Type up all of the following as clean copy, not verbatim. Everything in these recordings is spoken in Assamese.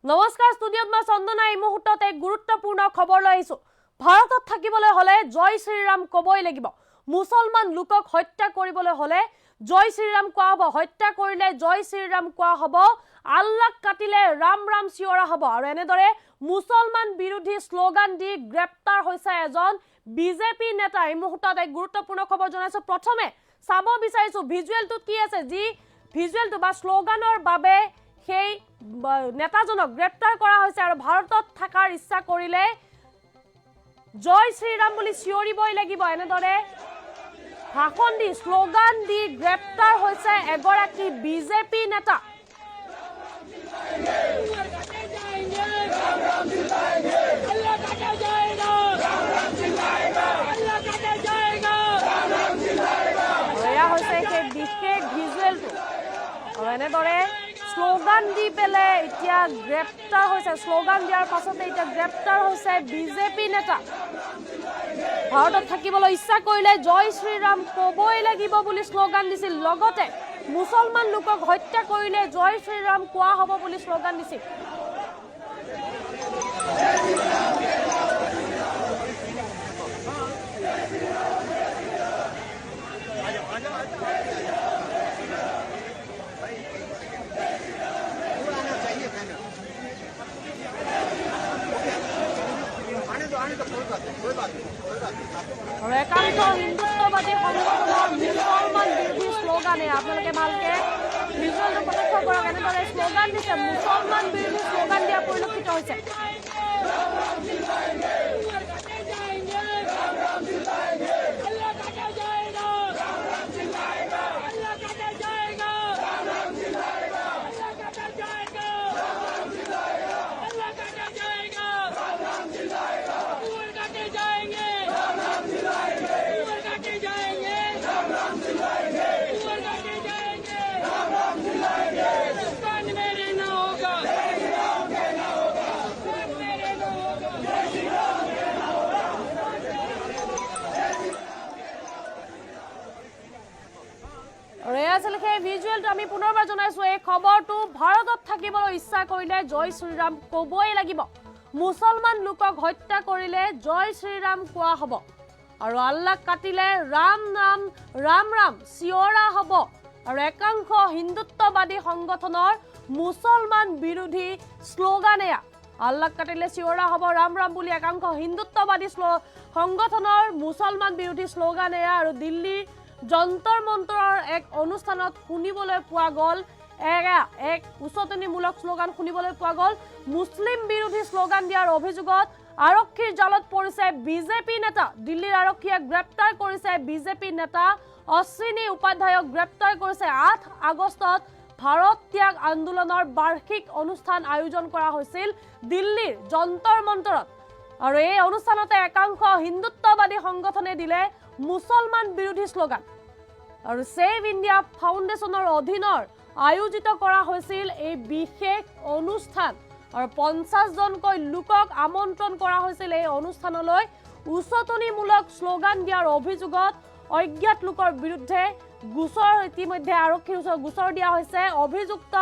নমস্কাৰ ষ্টুডিঅত মই চন্দনা এই মুহূৰ্তত এক গুৰুত্বপূৰ্ণ খবৰ লৈ আহিছো ভাৰতত থাকিবলৈ হলে জয় শ্ৰীৰাম কবই লাগিব মুছলমান লোকক হত্যা কৰিবলৈ হলে জয় শ্ৰীৰাম কোৱা হ'ব হত্যা কৰিলে জয় শ্ৰীৰাম কোৱা হ'ব আল্লাহ কাটিলে ৰাম ৰাম চিঞৰা হ'ব আৰু এনেদৰে মুছলমান বিৰোধী স্লোগান দি গ্ৰেপ্তাৰ হৈছে এজন বিজেপি নেতা এই মুহূৰ্তত এক গুৰুত্বপূৰ্ণ খবৰ জনাইছো প্ৰথমে চাব বিচাৰিছো ভিজুৱেলটো কি আছে যি ভিজুৱেলটো বা স্লোগানৰ বাবে সেই নেতাজনক গ্ৰেপ্তাৰ কৰা হৈছে আৰু ভাৰতত থাকাৰ ইচ্ছা কৰিলে জয় শ্ৰীৰাম বুলি চিঞৰিবই লাগিব এনেদৰে ভাষণ দি স্লোগান দি গ্ৰেপ্তাৰ হৈছে এগৰাকী বিজেপি নেতা এয়া হৈছে সেই বিশেষ ভিজুৱেলটো আৰু এনেদৰে স্লোগান দি পেলে এতিয়া গ্ৰেপ্তাৰ হৈছে স্লোগান দিয়াৰ পাছতে এতিয়া গ্ৰেপ্তাৰ হৈছে বিজেপি নেতা ভাৰতত থাকিবলৈ ইচ্ছা কৰিলে জয় শ্ৰীৰাম কবই লাগিব বুলি স্লোগান দিছিল লগতে মুছলমান লোকক হত্যা কৰিলে জয় শ্ৰীৰাম কোৱা হ'ব বুলি স্লোগান দিছিল একাংশ হিন্দুত্ববাদী সংগঠনৰ মুছলমান বিৰোধী স্লোগানে আপোনালোকে ভালকে ভিজুৱেলটো প্ৰত্যক্ষ কৰক এনেদৰে স্লোগান দিছে মুছলমান বিৰোধী স্লোগান দিয়া পৰিলক্ষিত হৈছে ভিজুৱেলটো আমি পুনৰবাৰ জনাইছো এই খবৰটো ভাৰতত থাকিবলৈ ইচ্ছা কৰিলে জয় শ্ৰীৰাম কবই লাগিব মুছলমান লোকক হত্যা কৰিলে জয় শ্ৰীৰাম কোৱা হ'ব আৰু আল্লাহ কাটিলে ৰাম নাম ৰাম ৰাম চিঞৰা হ'ব আৰু একাংশ হিন্দুত্ববাদী সংগঠনৰ মুছলমান বিৰোধী স্লোগান এয়া আল্লাহ কাটিলে চিঞৰা হ'ব ৰাম ৰাম বুলি একাংশ হিন্দুত্ববাদী সংগঠনৰ মুছলমান বিৰোধী স্লোগান এয়া আৰু দিল্লী যন্তৰ মন্তৰৰ এক অনুষ্ঠানত শুনিবলৈ পোৱা গ'ল এক উচতনিমূলক স্লোগান শুনিবলৈ পোৱা গ'ল মুছলিম বিৰোধী স্লোগান দিয়াৰ অভিযোগত আৰক্ষীৰ জালত পৰিছে বিজেপি নেতা দিল্লীৰ আৰক্ষীয়ে গ্ৰেপ্তাৰ কৰিছে বিজেপি নেতা অশ্বিনী উপাধ্যায়ক গ্ৰেপ্তাৰ কৰিছে 8 আগষ্টত ভাৰত ত্যাগ আন্দোলনৰ বাৰ্ষিক অনুষ্ঠান আয়োজন কৰা হৈছিল দিল্লীৰ যন্তৰ মন্তৰত আৰু এই অনুষ্ঠানতে একাংশ হিন্দুত্ববাদী সংগঠনে দিলে মুছলমান বিৰোধী স্লোগান আৰু সেভ ইণ্ডিয়া ফাউণ্ডেশ্যনৰ অধীনৰ আয়োজিত কৰা হৈছিল এই বিশেষ অনুষ্ঠান আৰু 50 জনকৈ লোকক আমন্ত্ৰণ কৰা হৈছিল এই অনুষ্ঠানলৈ উচতনিমূলক স্লোগান দিয়াৰ অভিযোগত অজ্ঞাত লোকৰ বিৰুদ্ধে গোচৰ ইতিমধ্যে আৰক্ষীৰ ওচৰত গোচৰ দিয়া হৈছে অভিযুক্ত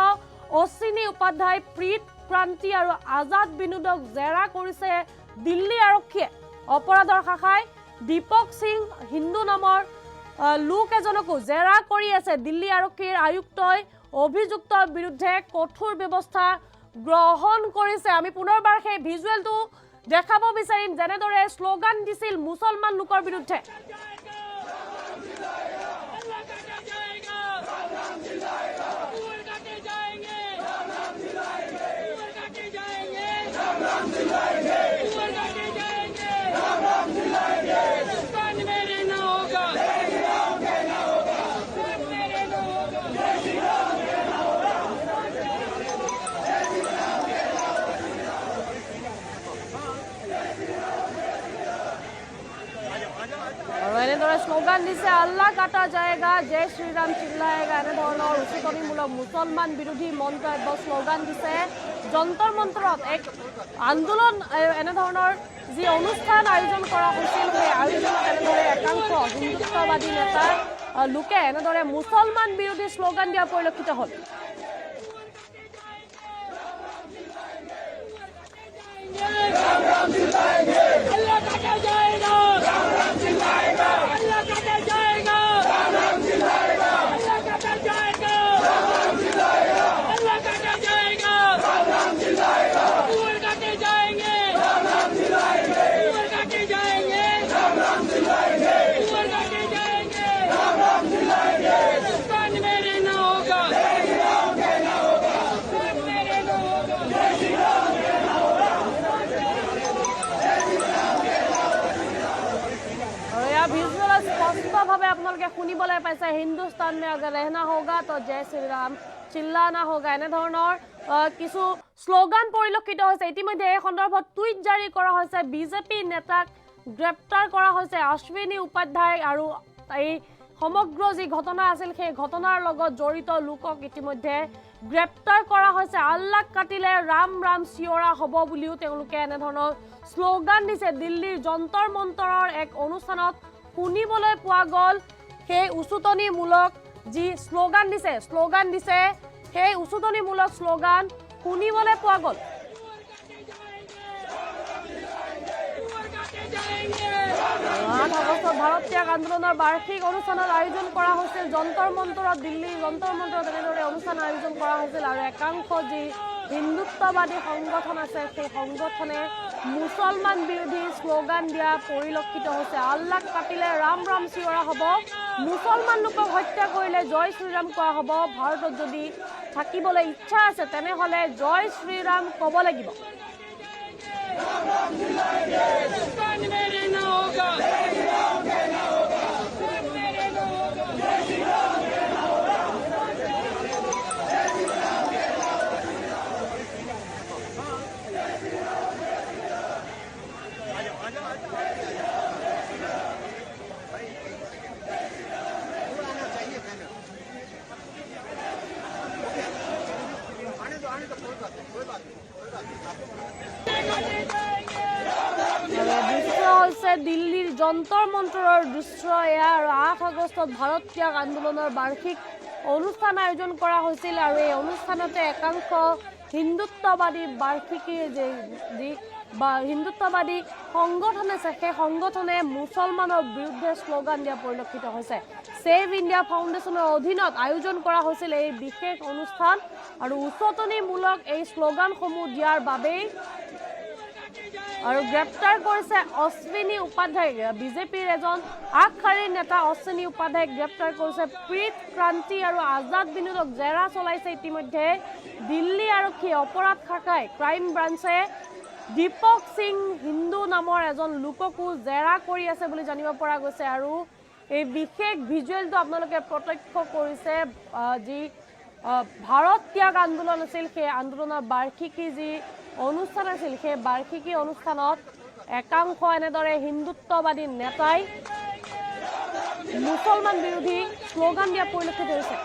অশ্বিনী উপাধ্যায় প্ৰীত ক্ৰান্তি আৰু আজাদ বিনোদক জেৰা কৰিছে দিল্লী আৰক্ষীয়ে অপৰাধৰ শাখাই দীপক সিং হিন্দু নামৰ লোক এজনকো জেৰা কৰি আছে দিল্লী আৰক্ষীৰ আয়ুক্তই অভিযুক্তৰ বিৰুদ্ধে কঠোৰ ব্যৱস্থা গ্ৰহণ কৰিছে আমি পুনৰবাৰ সেই ভিজুৱেলটো দেখাব বিচাৰিম যেনেদৰে স্লোগান দিছিল মুছলমান লোকৰ বিৰুদ্ধে স্লোগান দিছে আল্লাহ কাটা যায়গা জয় শ্ৰীৰাম চিল্লায়েগা এনেধৰণৰ উচতনিমূলক মুছলমান বিৰোধী মন্তব্য স্লোগান দিছে যন্তৰ মন্তৰত এক আন্দোলন এনেধৰণৰ যি অনুষ্ঠান আয়োজন কৰা হৈছিল সেই আয়োজনত এনেদৰে একাংশ হিন্দুত্ববাদী নেতা লোকে এনেদৰে মুছলমান বিৰোধী স্লোগান দিয়া পৰিলক্ষিত হ'ল আপোনালোকে শুনিবলৈ পাইছে হিন্দুস্তান में अगर रहना होगा तो जय श्री राम चिल्लाना होगा এনে ধৰণৰ কিছু স্লোগান পৰিলক্ষিত হৈছে ইতিমধ্যে এই সন্দৰ্ভত টুইট জাৰি কৰা হৈছে বিজেপি নেতাক গ্ৰেপ্তাৰ কৰা হৈছে অশ্বিনী উপাধ্যায় আৰু এই সমগ্ৰ যি ঘটনা আছিল সেই ঘটনাৰ লগত জড়িত লোকক ইতিমধ্যে গ্ৰেপ্তাৰ কৰা হৈছে আল্লাহ কাটিলে ৰাম ৰাম চিঞৰা হ'ব বুলিও তেওঁলোকে এনে ধৰণৰ স্লোগান দিছে দিল্লীৰ যন্তৰ মন্তৰৰ এক অনুষ্ঠানত শুনিবলৈ পোৱা গ'ল সেই উচুতনিমূলক যি স্লোগান দিছে সেই উচুতনিমূলক স্লোগান শুনিবলৈ পোৱা গ'ল 8 আগষ্টত ভাৰত ত্যাগ আন্দোলনৰ বাৰ্ষিক অনুষ্ঠানৰ আয়োজন কৰা হৈছিল যন্তৰ মন্তৰত দিল্লীৰ যন্তৰ মন্তৰত এনেদৰে অনুষ্ঠান আয়োজন কৰা হৈছিল আৰু একাংশ যি হিন্দুত্ববাদী সংগঠন আছে সেই সংগঠনে মুছলমান বিৰোধী স্লোগান দিয়া পৰিলক্ষিত হৈছে আল্লাহ কাটিলে ৰাম ৰাম চিঞৰা হ'ব মুছলমান লোকক হত্যা কৰিলে জয় শ্ৰীৰাম কোৱা হ'ব ভাৰতত যদি থাকিবলৈ ইচ্ছা আছে তেনেহলে জয় শ্ৰীৰাম ক'ব লাগিব দিল্লীৰ যন্তৰ মন্তৰৰ দৃশ্য এয়া আৰু 8 আগষ্টত ভাৰত ত্যাগ আন্দোলনৰ বাৰ্ষিক অনুষ্ঠান আয়োজন কৰা হৈছিল আৰু এই অনুষ্ঠানতে একাংশ হিন্দুত্ববাদী বাৰ্ষিকীৰ যি হিন্দুত্ববাদী সংগঠন আছে সেই সংগঠনে মুছলমানৰ বিৰুদ্ধে স্লোগান দিয়া পৰিলক্ষিত হৈছে সেভ ইণ্ডিয়া ফাউণ্ডেশ্যনৰ অধীনত আয়োজন কৰা হৈছিল এই বিশেষ অনুষ্ঠান আৰু উচতনিমূলক এই স্লোগানসমূহ দিয়াৰ বাবেই আৰু গ্ৰেপ্তাৰ কৰিছে অশ্বিনী উপাধ্যায় বিজেপিৰ এজন আগশাৰীৰ নেতা অশ্বিনী উপাধ্যায় গ্ৰেপ্তাৰ কৰিছে প্ৰীত ক্ৰান্তি আৰু আজাদ বিনোদক জেৰা চলাইছে ইতিমধ্যে দিল্লী আৰক্ষী অপৰাধ শাখাই ক্ৰাইম ব্ৰাঞ্চে দীপক সিং হিন্দু নামৰ এজন লোককো জেৰা কৰি আছে বুলি জানিব পৰা গৈছে আৰু এই বিশেষ ভিজুৱেলটো আপোনালোকে প্ৰত্যক্ষ কৰিছে যি ভাৰত ত্যাগ আন্দোলন আছিল সেই আন্দোলনৰ বাৰ্ষিকী যি অনুষ্ঠান আছিল সেই বাৰ্ষিকী অনুষ্ঠানত একাংশ এনেদৰে হিন্দুত্ববাদী নেতাই মুছলমান বিৰোধী স্লোগান দিয়া পৰিলক্ষিত হৈছে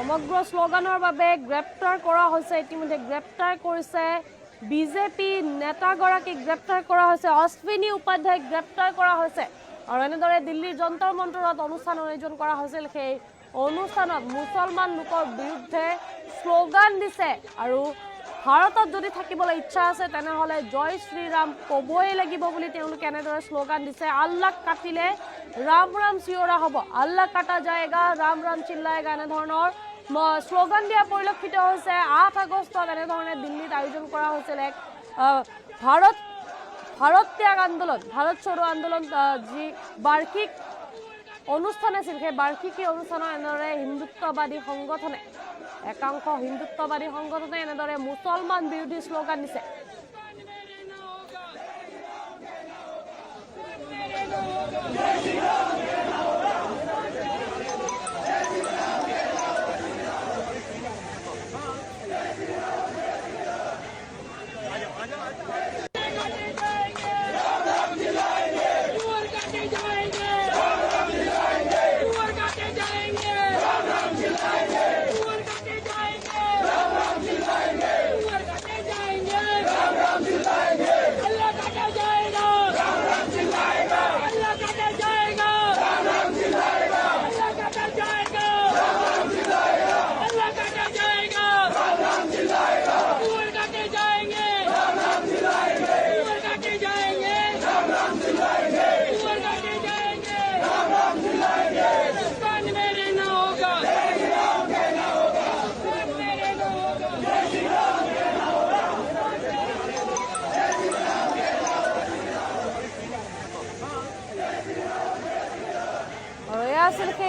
সমগ্ৰ স্লোগানৰ বাবে গ্ৰেপ্তাৰ কৰা হৈছে ইতিমধ্যে গ্ৰেপ্তাৰ কৰিছে বিজেপি নেতাগৰাকীক গ্ৰেপ্তাৰ কৰা হৈছে অশ্বিনী উপাধ্যায়ক গ্ৰেপ্তাৰ কৰা হৈছে আৰু এনেদৰে দিল্লীৰ যন্তৰ মন্তৰত অনুষ্ঠান আয়োজন কৰা হৈছিল সেই অনুষ্ঠানত মুছলমান লোকৰ বিৰুদ্ধে স্লোগান দিছে আৰু ভাৰতত যদি থাকিবলৈ ইচ্ছা আছে তেনেহলে জয় শ্ৰীৰাম ক'বই লাগিব বুলি তেওঁলোকে এনেদৰে স্লোগান দিছে আল্লাহ কাটিলে ৰাম ৰাম চিঞৰা হ'ব আল্লাহ কাটা যায়গা ৰাম ৰাম চিল্লায়েগা এনে ধৰণৰ স্লোগান দিয়া পৰিলক্ষিত হৈছে 8 আগষ্টত এনেধৰণে দিল্লীত আয়োজন কৰা হৈছিল এক ভাৰত ত্যাগ আন্দোলন ভাৰত छोड़ो আন্দোলন যি বাৰ্ষিক অনুষ্ঠান আছিল সেই বাৰ্ষিকী অনুষ্ঠানৰ এনেদৰে হিন্দুত্ববাদী সংগঠনে একাংশ হিন্দুত্ববাদী সংগঠনে এনেদৰে মুছলমান বিৰোধী স্লোগান দিছে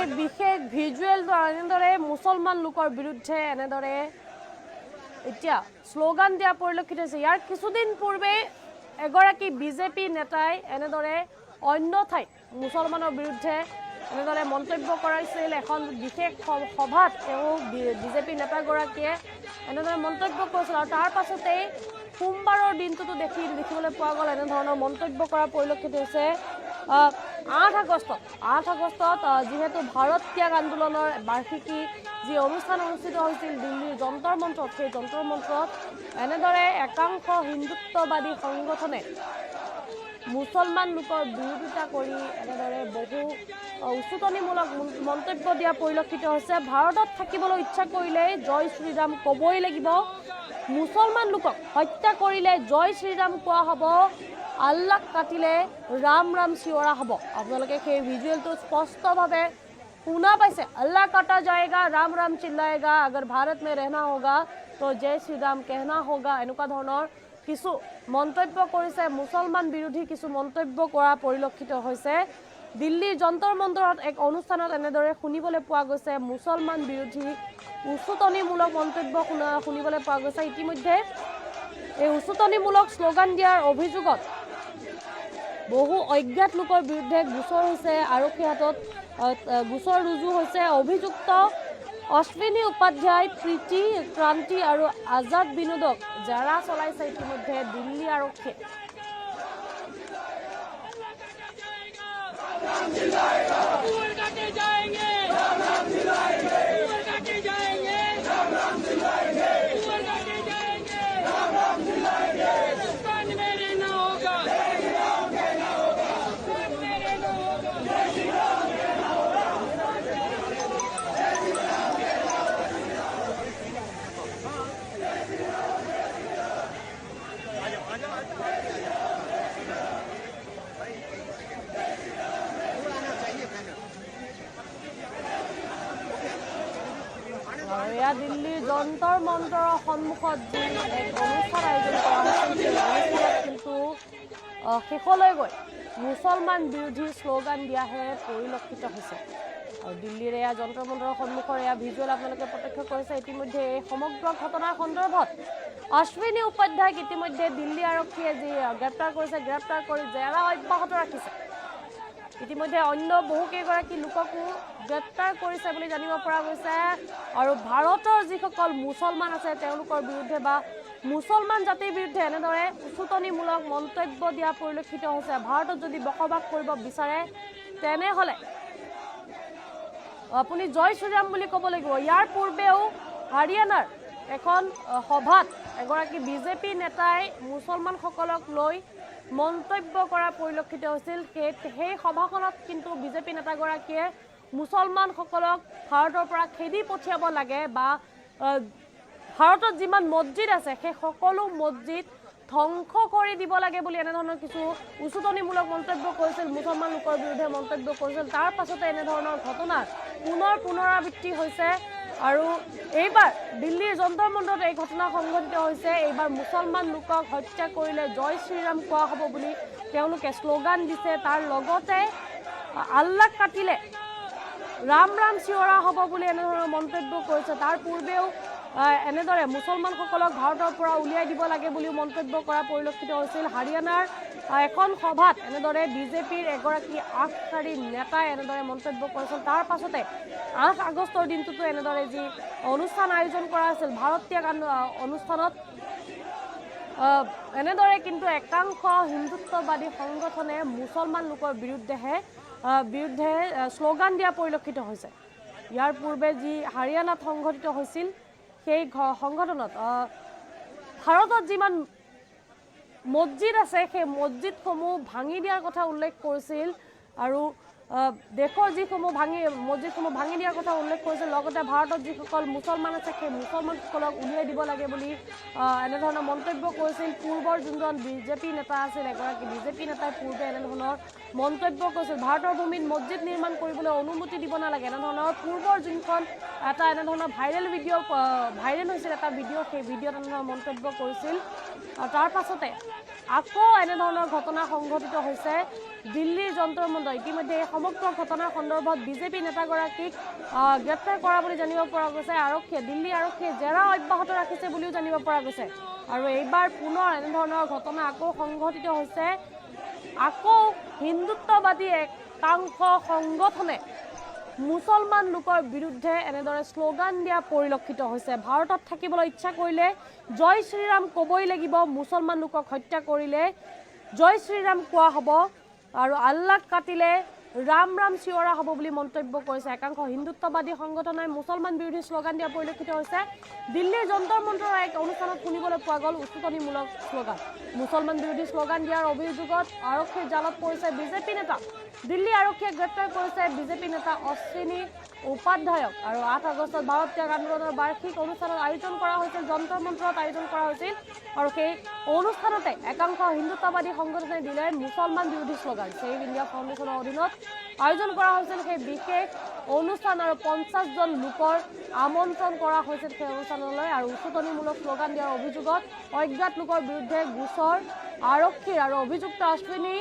সেই বিশেষ ভিজুৱেলটো এনেদৰে মুছলমান লোকৰ বিৰুদ্ধে এনেদৰে এতিয়া শ্লোগান দিয়া পৰিলক্ষিত হৈছে ইয়াৰ কিছুদিন পূৰ্বে এগৰাকী বিজেপি নেতাই এনেদৰে অন্য ঠাইত মুছলমানৰ বিৰুদ্ধে এনেদৰে মন্তব্য কৰাইছিল এখন বিশেষ সভাত তেওঁ বিজেপি নেতাগৰাকীয়ে এনেদৰে মন্তব্য কৰিছিল আৰু তাৰ পাছতেই সোমবাৰৰ দিনটোতো দেখিবলৈ পোৱা গ'ল এনেধৰণৰ মন্তব্য কৰা পৰিলক্ষিত হৈছে 8 আগষ্টত যিহেতু ভাৰত ত্যাগ আন্দোলনৰ বাৰ্ষিকী যি অনুষ্ঠান অনুষ্ঠিত হৈছিল দিল্লীৰ যন্তৰ মন্ত্ৰত সেই যন্তৰ মন্ত্ৰত এনেদৰে একাংশ হিন্দুত্ববাদী সংগঠনে মুছলমান লোকৰ বিৰোধিতা কৰি এনেদৰে বহু উচতনিমূলক মন্তব্য দিয়া পৰিলক্ষিত হৈছে ভাৰতত থাকিবলৈ ইচ্ছা কৰিলে জয় শ্ৰীৰাম ক'বই লাগিব মুছলমান লোকক হত্যা কৰিলে জয় শ্ৰীৰাম কোৱা হ'ব আল্লাহ কাটিলে ৰাম ৰাম চিঞৰা হ'ব আপোনালোকে সেই ভিজুৱেলটো স্পষ্টভাৱে শুনা পাইছে अल्लाह काटा जाएगा राम राम चिल्लाएगा अगर भारत में रहना होगा तो जय श्री राम कहना होगा এনেকুৱা ধৰণৰ কিছু মন্তব্য কৰিছে মুছলমান বিৰোধী কিছু মন্তব্য কৰা পৰিলক্ষিত হৈছে দিল্লীৰ যন্তৰ মন্তৰত এক অনুষ্ঠানত এনেদৰে শুনিবলৈ পোৱা গৈছে মুছলমান বিৰোধী উচতনিমূলক মন্তব্য শুনিবলৈ পোৱা গৈছে ইতিমধ্যে এই উচতনিমূলক শ্লোগান দিয়াৰ অভিযোগত বহু অজ্ঞাত লোকৰ বিৰুদ্ধে গোচৰ হৈছে আৰক্ষী হাতত গোচৰ ৰুজু হৈছে অভিযুক্ত অশ্বিনী উপাধ্যায় প্ৰীতি ক্ৰান্তি আৰু আজাদ বিনোদক জেৰা চলাইছে ইতিমধ্যে দিল্লী আৰক্ষীয়ে দিল্লীৰ যন্তৰ মন্তৰৰ সন্মুখত যি এক অনুষ্ঠান আয়োজন কৰা হৈছিল কিন্তু শেষলৈ গৈ মুছলমান বিৰোধী শ্লোগান দিয়াহে পৰিলক্ষিত হৈছে আৰু দিল্লীৰ এয়া যন্তৰ মন্তৰৰ সন্মুখৰ এয়া ভিজুৱেল আপোনালোকে প্ৰত্যক্ষ কৰিছে ইতিমধ্যে এই সমগ্ৰ ঘটনাৰ সন্দৰ্ভত অশ্বিনী উপাধ্যায়ক ইতিমধ্যে দিল্লী আৰক্ষীয়ে যি গ্ৰেপ্তাৰ কৰিছে গ্ৰেপ্তাৰ কৰি জেৰা অব্যাহত ৰাখিছে ইতিমধ্যে অন্য বহুকেইগৰাকী লোককো গ্ৰেপ্তাৰ কৰিছে বুলি জানিব পৰা গৈছে আৰু ভাৰতৰ যিসকল মুছলমান আছে তেওঁলোকৰ বিৰুদ্ধে বা মুছলমান জাতিৰ বিৰুদ্ধে এনেদৰে উচতনিমূলক মন্তব্য দিয়া পৰিলক্ষিত হৈছে ভাৰতত যদি বসবাস কৰিব বিচাৰে তেনেহ'লে আপুনি জয় শ্ৰীৰাম বুলি ক'ব লাগিব ইয়াৰ পূৰ্বেও হাৰিয়ানাৰ এখন সভাত এগৰাকী বিজেপি নেতাই মুছলমানসকলক লৈ মন্তব্য কৰা পৰিলক্ষিত হৈছিল সেই সভাখনত কিন্তু বিজেপি নেতাগৰাকীয়ে মুছলমানসকলক ভাৰতৰ পৰা খেদি পঠিয়াব লাগে বা ভাৰতত যিমান মছজিদ আছে সেই সকলো মছজিদ ধ্বংস কৰি দিব লাগে বুলি এনেধৰণৰ কিছু উচতনিমূলক মন্তব্য কৰিছিল মুছলমান লোকৰ বিৰুদ্ধে মন্তব্য কৰিছিল তাৰ পাছতে এনেধৰণৰ ঘটনাৰ পুনৰাবৃত্তি হৈছে আৰু এইবাৰ দিল্লীৰ যন্তৰ মন্তৰত এই ঘটনা সংঘটিত হৈছে এইবাৰ মুছলমান লোকক হত্যা কৰিলে জয় শ্ৰীৰাম কোৱা হ'ব বুলি তেওঁলোকে শ্লোগান দিছে তাৰ লগতে আল্লাহ কাটিলে ৰাম ৰাম চিঞৰা হ'ব বুলি এনেধৰণৰ মন্তব্য কৰিছে তাৰ পূৰ্বেও এনেদৰে মুছলমানসকলক ভাৰতৰ পৰা উলিয়াই দিব লাগে বুলিও মন্তব্য কৰা পৰিলক্ষিত হৈছিল হাৰিয়ানাৰ এখন সভাত এনেদৰে বিজেপিৰ এগৰাকী আগশাৰীৰ নেতাই এনেদৰে মন্তব্য কৰিছিল তাৰ পাছতে 8 আগষ্টৰ দিনটোতো এনেদৰে যি অনুষ্ঠান আয়োজন কৰা আছিল ভাৰত ত্যাগ অনুষ্ঠানত এনেদৰে কিন্তু একাংশ হিন্দুত্ববাদী সংগঠনে মুছলমান লোকৰ বিৰুদ্ধে শ্লোগান দিয়া পৰিলক্ষিত হৈছে ইয়াৰ পূৰ্বে যি হাৰিয়ানাত সংঘটিত হৈছিল সেই সংগঠনত ভাৰতত যিমান মছজিদ আছে সেই মছজিদসমূহ ভাঙি দিয়াৰ কথা উল্লেখ কৰিছিল আৰু দেশৰ যিসমূহ মছজিদসমূহ ভাঙি দিয়াৰ কথা উল্লেখ কৰিছিল লগতে ভাৰতত যিসকল মুছলমান আছে সেই মুছলমানসকলক উলিয়াই দিব লাগে বুলি এনেধৰণৰ মন্তব্য কৰিছিল পূৰ্বৰ যোনজন বিজেপি নেতা আছিল এগৰাকী বিজেপি নেতাই পূৰ্বে এনেধৰণৰ মন্তব্য কৰিছিল ভাৰতৰ ভূমিত মছজিদ নিৰ্মাণ কৰিবলৈ অনুমতি দিব নালাগে এনেধৰণৰ পূৰ্বৰ যোনখন এটা এনেধৰণৰ ভাইৰেল হৈছিল এটা ভিডিঅ' সেই ভিডিঅ'ত এনেধৰণৰ মন্তব্য কৰিছিল আৰু তাৰ পাছতে আকৌ এনেধৰণৰ ঘটনা সংঘটিত হৈছে দিল্লীৰ যন্তৰ মন্তৰ। ইতিমধ্যে এই সমগ্ৰ ঘটনাৰ সন্দৰ্ভত বিজেপি নেতাগৰাকীক গ্ৰেপ্তাৰ কৰা বুলি জানিব পৰা গৈছে আৰক্ষীয়ে। দিল্লী আৰক্ষীয়ে জেৰা অব্যাহত ৰাখিছে বুলিও জানিব পৰা গৈছে। আৰু এইবাৰ পুনৰ এনেধৰণৰ ঘটনা আকৌ সংঘটিত হৈছে। আকৌ হিন্দুত্ববাদী একাংশ সংগঠনে মুছলমান লোকৰ বিৰুদ্ধে এনেদৰে শ্লোগান দিয়া পৰিলক্ষিত হৈছে। ভাৰতত থাকিবলৈ ইচ্ছা কৰিলে জয় শ্ৰীৰাম ক'বই লাগিব, মুছলমান লোকক হত্যা কৰিলে জয় শ্ৰীৰাম কোৱা হ'ব, আৰু আল্লাহক কাটিলে ৰাম ৰাম চিঞৰা হ'ব বুলি মন্তব্য কৰিছে একাংশ হিন্দুত্ববাদী সংগঠনে। মুছলমান বিৰোধী শ্লোগান দিয়া পৰিলক্ষিত হৈছে। দিল্লীৰ যন্তৰ মন্ত্ৰৰ এক অনুষ্ঠানত শুনিবলৈ পোৱা গ'ল উচতনিমূলক শ্লোগান। মুছলমান বিৰোধী শ্লোগান দিয়াৰ অভিযোগত আৰক্ষীৰ জালত পৰিছে বিজেপি নেতা। দিল্লী আৰক্ষীয়ে গ্ৰেপ্তাৰ কৰিছে বিজেপি নেতা অশ্বিনী উপাধ্যায়ক। আৰু 8 আগষ্টত ভাৰত ত্যাগ আন্দোলনৰ বাৰ্ষিক অনুষ্ঠানত আয়োজন কৰা হৈছিল, যন্তৰ মন্ত্ৰত আয়োজন কৰা হৈছিল। আৰু সেই অনুষ্ঠানতে একাংশ হিন্দুত্ববাদী সংগঠনে দিলে মুছলমান বিৰোধী শ্লোগান। ছেভ ইণ্ডিয়া ফাউণ্ডেশ্যনৰ অধীনত আয়োজন কৰা হৈছিল সেই বিশেষ অনুষ্ঠান, আৰু 50 জন লোকৰ আমন্ত্ৰণ কৰা হৈছিল সেই অনুষ্ঠানলৈ। আৰু উচতনিমূলক শ্লোগান দিয়াৰ অভিযোগত অজ্ঞাত লোকৰ বিৰুদ্ধে গোচৰ আৰক্ষীৰ। আৰু অভিযুক্ত অশ্বিনী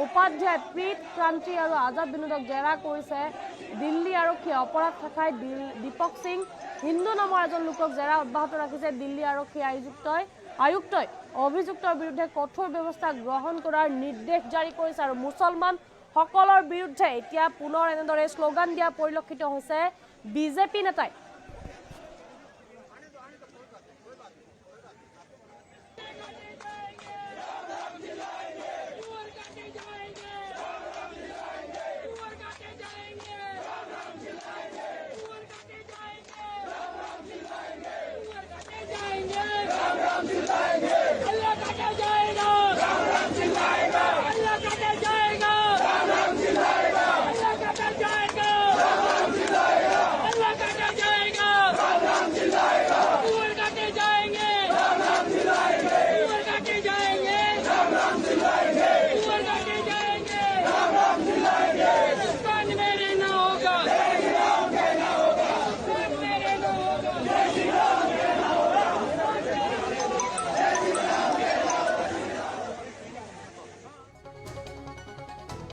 উপাধ্যায়, প্ৰীত ক্ৰান্তি আৰু আজাদ বিনোদক জেৰা কৰিছে দিল্লী আৰক্ষীয়ে। অপৰাধ শাখাই দীপক সিং হিন্দু নামৰ এজন লোকক জেৰা অব্যাহত ৰাখিছে দিল্লী আৰক্ষী আয়ুক্তই অভিযুক্তৰ বিৰুদ্ধে কঠোৰ ব্যৱস্থা গ্ৰহণ কৰাৰ নিৰ্দেশ জাৰি কৰিছে। আৰু মুছলমান সকলৰ বিৰুদ্ধে এতিয়া পুনৰ এনেদৰে শ্লোগান দিয়া পৰিলক্ষিত হৈছে বিজেপি নেতাই।